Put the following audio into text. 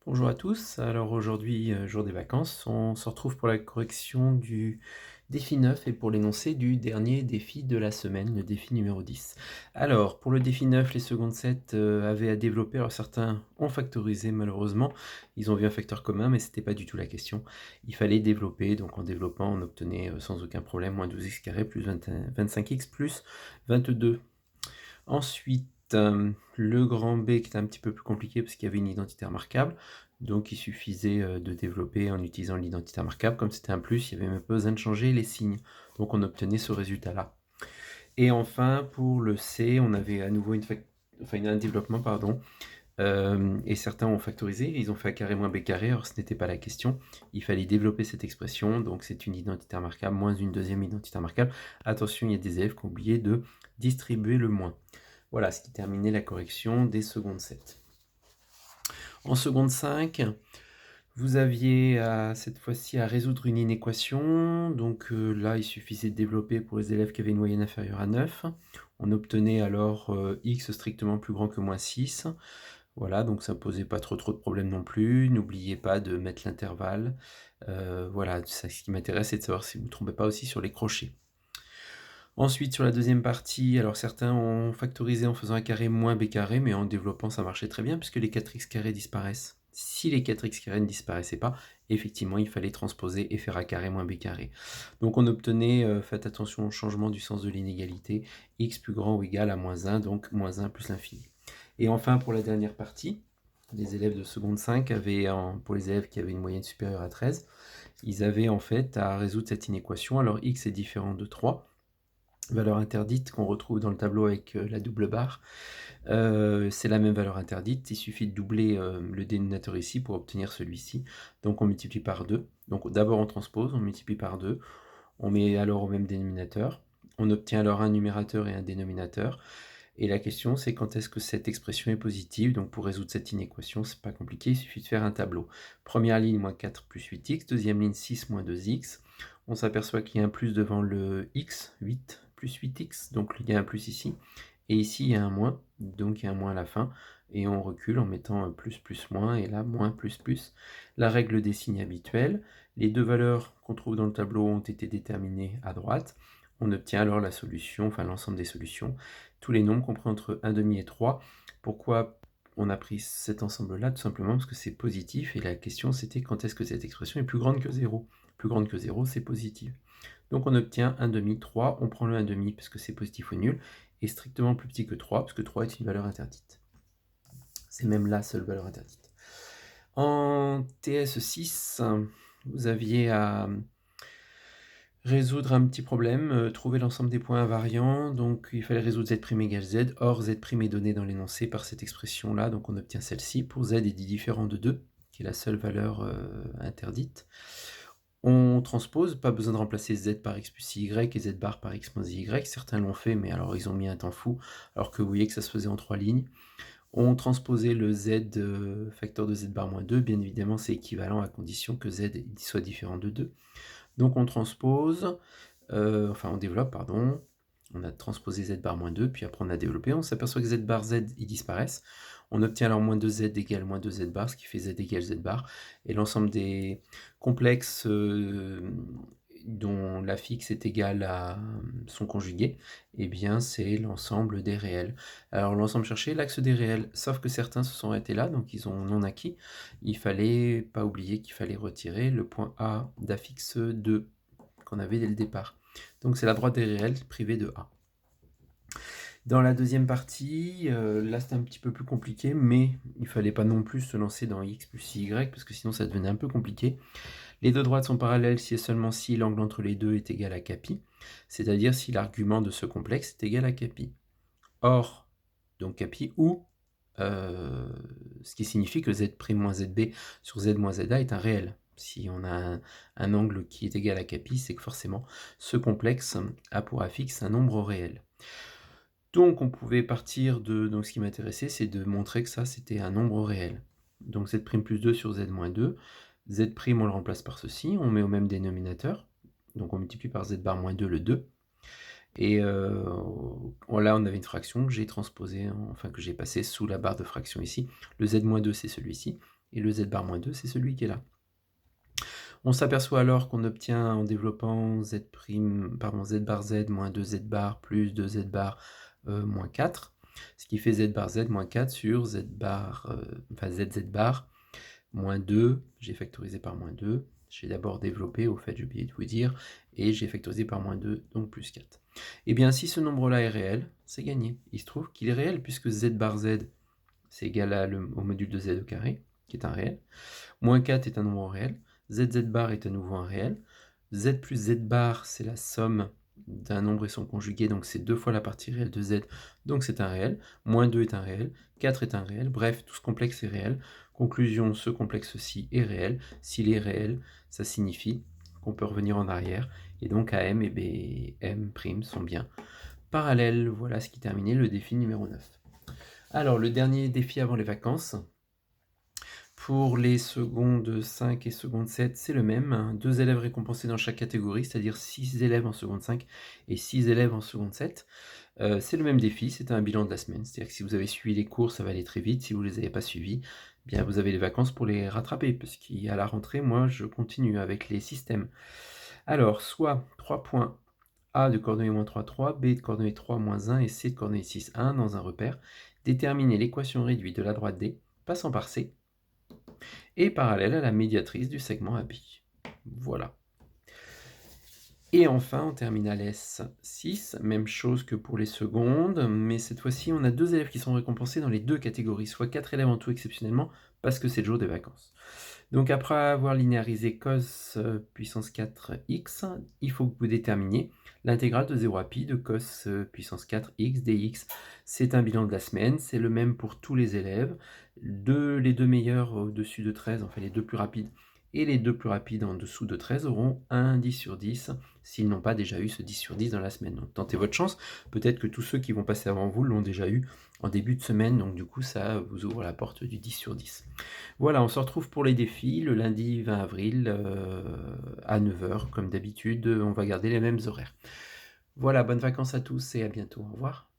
Bonjour à tous, alors aujourd'hui, jour des vacances, on se retrouve pour la correction du défi 9 et pour l'énoncé du dernier défi de la semaine, le défi numéro 10. Alors, pour le défi 9, les secondes 7 avaient à développer, alors certains ont factorisé malheureusement, ils ont vu un facteur commun, mais c'était pas du tout la question. Il fallait développer, donc en développant, on obtenait sans aucun problème moins 12x carré plus 25x plus 22. Ensuite, le grand B qui était un petit peu plus compliqué parce qu'il y avait une identité remarquable. Donc il suffisait de développer en utilisant l'identité remarquable. Comme c'était un plus, il n'y avait même pas besoin de changer les signes. Donc on obtenait ce résultat-là. Et enfin, pour le C, on avait à nouveau un développement, pardon. Et certains ont factorisé, ils ont fait A carré moins B carré, alors ce n'était pas la question. Il fallait développer cette expression, donc c'est une identité remarquable moins une deuxième identité remarquable. Attention, il y a des élèves qui ont oublié de distribuer le moins. Voilà ce qui terminait la correction des secondes 7. En seconde 5, vous aviez cette fois-ci à résoudre une inéquation. Donc là, il suffisait de développer pour les élèves qui avaient une moyenne inférieure à 9. On obtenait alors x strictement plus grand que moins 6. Voilà, donc ça ne posait pas trop de problèmes non plus. N'oubliez pas de mettre l'intervalle. Voilà, ce qui m'intéresse, c'est de savoir si vous ne trompez pas aussi sur les crochets. Ensuite, sur la deuxième partie, alors certains ont factorisé en faisant A carré moins B carré, mais en développant, ça marchait très bien, puisque les 4x carrés disparaissent. Si les 4x carrés ne disparaissaient pas, effectivement, il fallait transposer et faire A carré moins B carré. Donc on obtenait, faites attention au changement du sens de l'inégalité, x plus grand ou égal à moins 1, donc moins 1 plus l'infini. Et enfin, pour la dernière partie, les élèves de seconde 5 avaient, pour les élèves qui avaient une moyenne supérieure à 13, ils avaient en fait à résoudre cette inéquation. Alors x est différent de 3, valeur interdite qu'on retrouve dans le tableau avec la double barre. C'est la même valeur interdite, il suffit de doubler le dénominateur ici pour obtenir celui-ci. Donc on multiplie par 2. Donc d'abord on transpose, on multiplie par 2, on met alors au même dénominateur. On obtient alors un numérateur et un dénominateur. Et la question c'est quand est-ce que cette expression est positive. Donc pour résoudre cette inéquation, c'est pas compliqué, il suffit de faire un tableau. Première ligne, moins 4 plus 8x. Deuxième ligne, 6 moins 2x. On s'aperçoit qu'il y a un plus devant le x, 8 plus 8x, donc il y a un plus ici. Et ici, il y a un moins, donc il y a un moins à la fin. Et on recule en mettant plus, plus, moins, et là, moins, plus, plus. La règle des signes habituels. Les deux valeurs qu'on trouve dans le tableau ont été déterminées à droite. On obtient alors la solution, enfin l'ensemble des solutions, tous les nombres compris entre 1,5 et 3. Pourquoi on a pris cet ensemble-là? Tout simplement parce que c'est positif, et la question c'était quand est-ce que cette expression est plus grande que 0. Plus grande que 0, c'est positif. Donc on obtient 1,5, 3, on prend le 1,5 parce que c'est positif ou nul, et strictement plus petit que 3, parce que 3 est une valeur interdite. C'est même la seule valeur interdite. En TS6, vous aviez à résoudre un petit problème, trouver l'ensemble des points invariants. Donc il fallait résoudre z' égale z. Or, z' est donné dans l'énoncé par cette expression-là, donc on obtient celle-ci. Pour z est dit différent de 2, qui est la seule valeur interdite. On transpose, pas besoin de remplacer z par x plus y et z bar par x moins y. Certains l'ont fait, mais alors ils ont mis un temps fou, alors que vous voyez que ça se faisait en 3 lignes. On transposait le z facteur de z bar moins 2, bien évidemment c'est équivalent à condition que z soit différent de 2. Donc on transpose, on développe, pardon. On a transposé z bar moins 2, puis après on a développé. On s'aperçoit que z bar, z, ils disparaissent. On obtient alors moins 2z égale moins 2z bar, ce qui fait z égale z bar. Et l'ensemble des complexes dont la fixe est égale à son conjugué, eh bien c'est l'ensemble des réels. Alors l'ensemble cherché, l'axe des réels, sauf que certains se sont arrêtés là, donc ils ont non acquis. Il fallait pas oublier qu'il fallait retirer le point A d'affixe 2 qu'on avait dès le départ. Donc c'est la droite des réels privée de A. Dans la deuxième partie, là c'était un petit peu plus compliqué, mais il fallait pas non plus se lancer dans x plus y, parce que sinon ça devenait un peu compliqué. Les deux droites sont parallèles si et seulement si l'angle entre les deux est égal à capi, c'est-à-dire si l'argument de ce complexe est égal à capi. Or, donc capi ou, ce qui signifie que z' moins zb sur z moins za est un réel. Si on a un angle qui est égal à capi, c'est que forcément ce complexe a pour affixe un nombre réel. Donc on pouvait partir de, donc ce qui m'intéressait, c'est de montrer que ça c'était un nombre réel. Donc z' plus 2 sur z moins 2, z' on le remplace par ceci, on met au même dénominateur, donc on multiplie par z bar moins 2 le 2, et là on avait une fraction que j'ai transposée, enfin que j'ai passée sous la barre de fraction ici. Le z moins 2 c'est celui-ci, et le z bar moins 2, c'est celui qui est là. On s'aperçoit alors qu'on obtient en développant z bar z moins 2z bar plus 2z bar moins 4, ce qui fait z bar z moins 4 sur z bar, zz bar moins 2, j'ai factorisé par moins 2, j'ai d'abord développé, au fait j'ai oublié de vous dire, et j'ai factorisé par moins 2, donc plus 4. Et bien si ce nombre-là est réel, c'est gagné. Il se trouve qu'il est réel puisque z bar z, c'est égal au module de z au carré, qui est un réel. Moins 4 est un nombre réel. ZZ bar est à nouveau un réel. Z plus Z bar, c'est la somme d'un nombre et son conjugué, donc c'est 2 fois la partie réelle de Z, donc c'est un réel. Moins 2 est un réel, 4 est un réel, bref, tout ce complexe est réel. Conclusion, ce complexe-ci est réel. S'il est réel, ça signifie qu'on peut revenir en arrière, et donc AM et BM' sont bien parallèles. Voilà ce qui terminait le défi numéro 9. Alors, le dernier défi avant les vacances. Pour les secondes 5 et seconde 7, c'est le même. 2 élèves récompensés dans chaque catégorie, c'est-à-dire 6 élèves en seconde 5 et 6 élèves en seconde 7. C'est le même défi, c'est un bilan de la semaine. C'est-à-dire que si vous avez suivi les cours, ça va aller très vite. Si vous ne les avez pas suivis, bien vous avez les vacances pour les rattraper, parce qu'à la rentrée, moi, je continue avec les systèmes. Alors, soit 3 points A de coordonnée moins 3, 3, B de coordonnée 3, moins 1 et C de coordonnée 6, 1 dans un repère. Déterminer l'équation réduite de la droite D, passant par C, et parallèle à la médiatrice du segment AB. Voilà. Et enfin, en terminale S6, même chose que pour les secondes, mais cette fois-ci, on a 2 élèves qui sont récompensés dans les 2 catégories, soit 4 élèves en tout exceptionnellement, parce que c'est le jour des vacances. Donc après avoir linéarisé cos puissance 4x, il faut que vous déterminiez l'intégrale de 0 à pi de cos puissance 4x dx. C'est un bilan de la semaine, c'est le même pour tous les élèves. Les deux meilleurs au-dessus de 13, enfin les deux plus rapides, et les deux plus rapides en dessous de 13 auront un 10 sur 10 s'ils n'ont pas déjà eu ce 10 sur 10 dans la semaine. Donc tentez votre chance, peut-être que tous ceux qui vont passer avant vous l'ont déjà eu en début de semaine, donc du coup ça vous ouvre la porte du 10 sur 10. Voilà, on se retrouve pour les défis le lundi 20 avril à 9 h comme d'habitude, on va garder les mêmes horaires. Voilà, bonnes vacances à tous et à bientôt, au revoir.